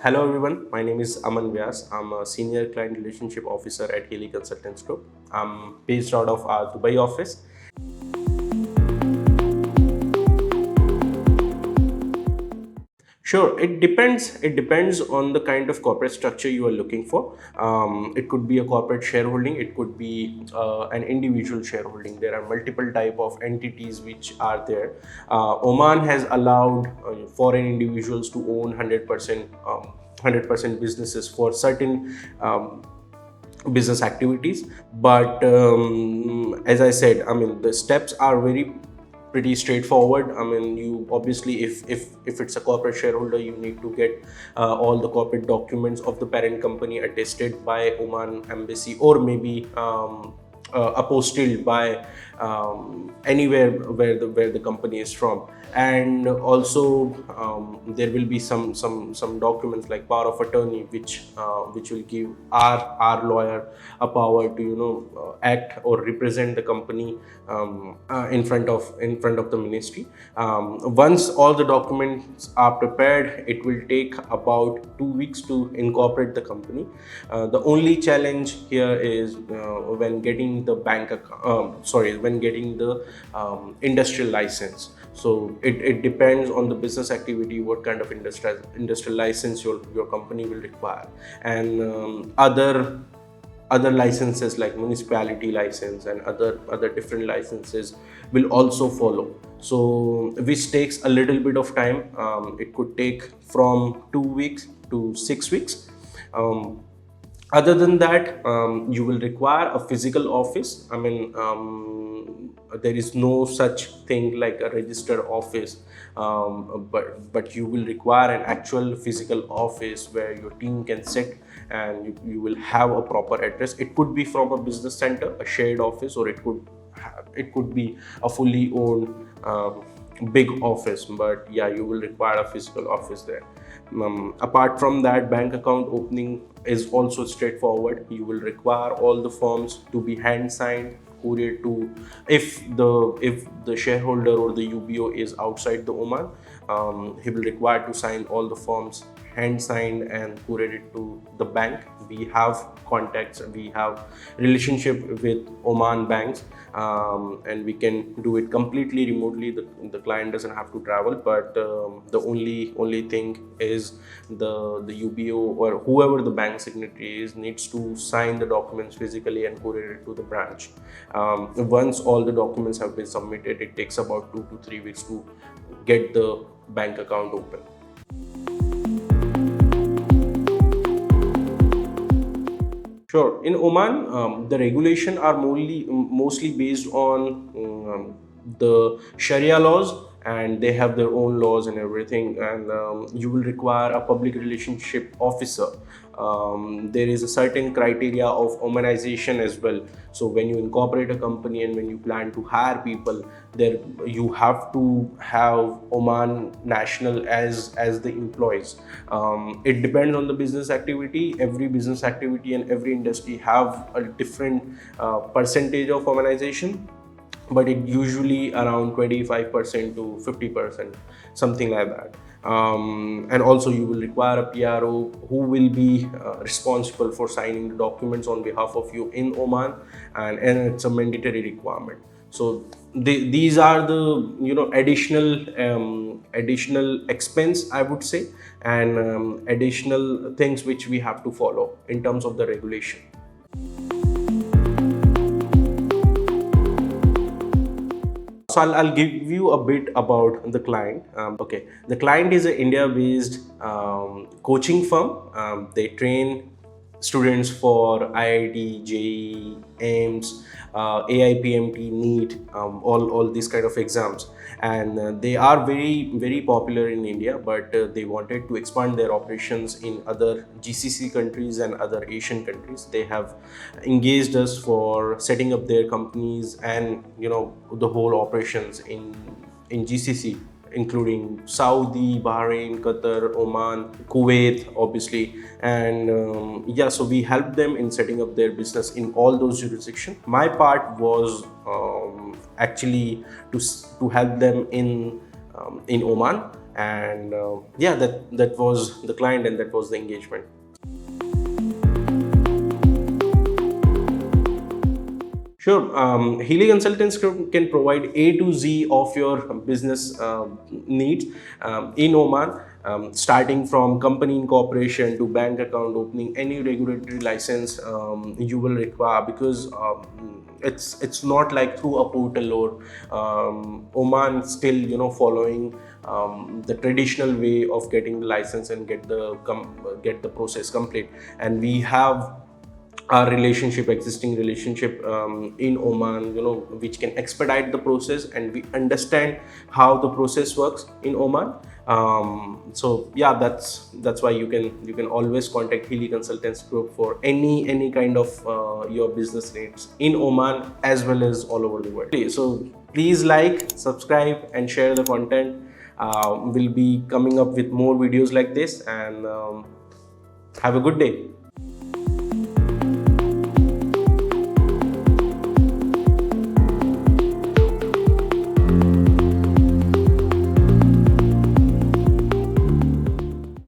Hello everyone, my name is Aman Vyas. I'm a Senior Client Relationship Officer at Haley Consultants Group. I'm based out of our Dubai office. Sure, it depends. It depends on the kind of corporate structure you are looking for. It could be a corporate shareholding. It could be an individual shareholding. There are multiple type of entities which are there. Oman has allowed foreign individuals to own 100%. 100% businesses for certain business activities, but as I said, I mean, the steps are very pretty straightforward. I mean, you obviously, if it's a corporate shareholder, you need to get all the corporate documents of the parent company attested by Oman embassy, or maybe apostilled by anywhere where the company is from. And also there will be some documents like power of attorney, which will give our lawyer a power to act or represent the company in front of the ministry. Once all the documents are prepared, it will take about 2 weeks to incorporate the company. The only challenge here is when getting the when getting the industrial license. So it depends on the business activity, what kind of industrial license your company will require. And other licenses like municipality license and other different licenses will also follow, so which takes a little bit of time. It could take from 2 weeks to 6 weeks. Other than that, you will require a physical office. I mean, there is no such thing like a registered office, but you will require an actual physical office where your team can sit, and you will have a proper address. It could be from a business center, a shared office, or it could be a fully owned big office, but yeah, you will require a physical office there. Apart from that, bank account opening is also straightforward. You will require all the forms to be hand signed, couriered to, if the shareholder or the UBO is outside the Oman, he will require to sign all the forms hand signed and couriered to the bank. We have contacts, we have relationship with Oman banks, and we can do it completely remotely. The client doesn't have to travel, but the only thing is the UBO or whoever the bank signatory is needs to sign the documents physically and courier it to the branch. Once all the documents have been submitted, it takes about 2 to 3 weeks to get the bank account open. Sure. In Oman, the regulation are mostly based on the Sharia laws, and they have their own laws and everything. And you will require a public relationship officer. There is a certain criteria of Omanization as well. So when you incorporate a company and when you plan to hire people, there you have to have Oman national as the employees. It depends on the business activity. Every business activity and every industry have a different percentage of Omanization, but it usually around 25% to 50%, something like that. And also you will require a PRO who will be responsible for signing the documents on behalf of you in Oman, and it's a mandatory requirement. So these are the additional expense, I would say, and additional things which we have to follow in terms of the regulation. So I'll give you a bit about the client. Okay, the client is an India-based coaching firm. They train students for IIT, JEE, AIMS, AIPMT, NEET, all these kind of exams, and they are very popular in India. But they wanted to expand their operations in other GCC countries and other Asian countries. They have engaged us for setting up their companies and the whole operations in GCC, including Saudi, Bahrain, Qatar, Oman, Kuwait, obviously. And yeah, so we helped them in setting up their business in all those jurisdictions. My part was actually to help them in Oman, And yeah, that was the client, and that was the engagement. Sure. Healy Consultants can provide A to Z of your business needs in Oman, starting from company incorporation to bank account opening, any regulatory license you will require, because it's not like through a portal, or Oman still following the traditional way of getting the license and get the process complete. And we have our existing relationship in Oman, which can expedite the process, and we understand how the process works in Oman. So yeah, that's why you can always contact Healy Consultants Group for any kind of your business needs in Oman as well as all over the world. Okay, so please like, subscribe, and share the content. We'll be coming up with more videos like this, and have a good day.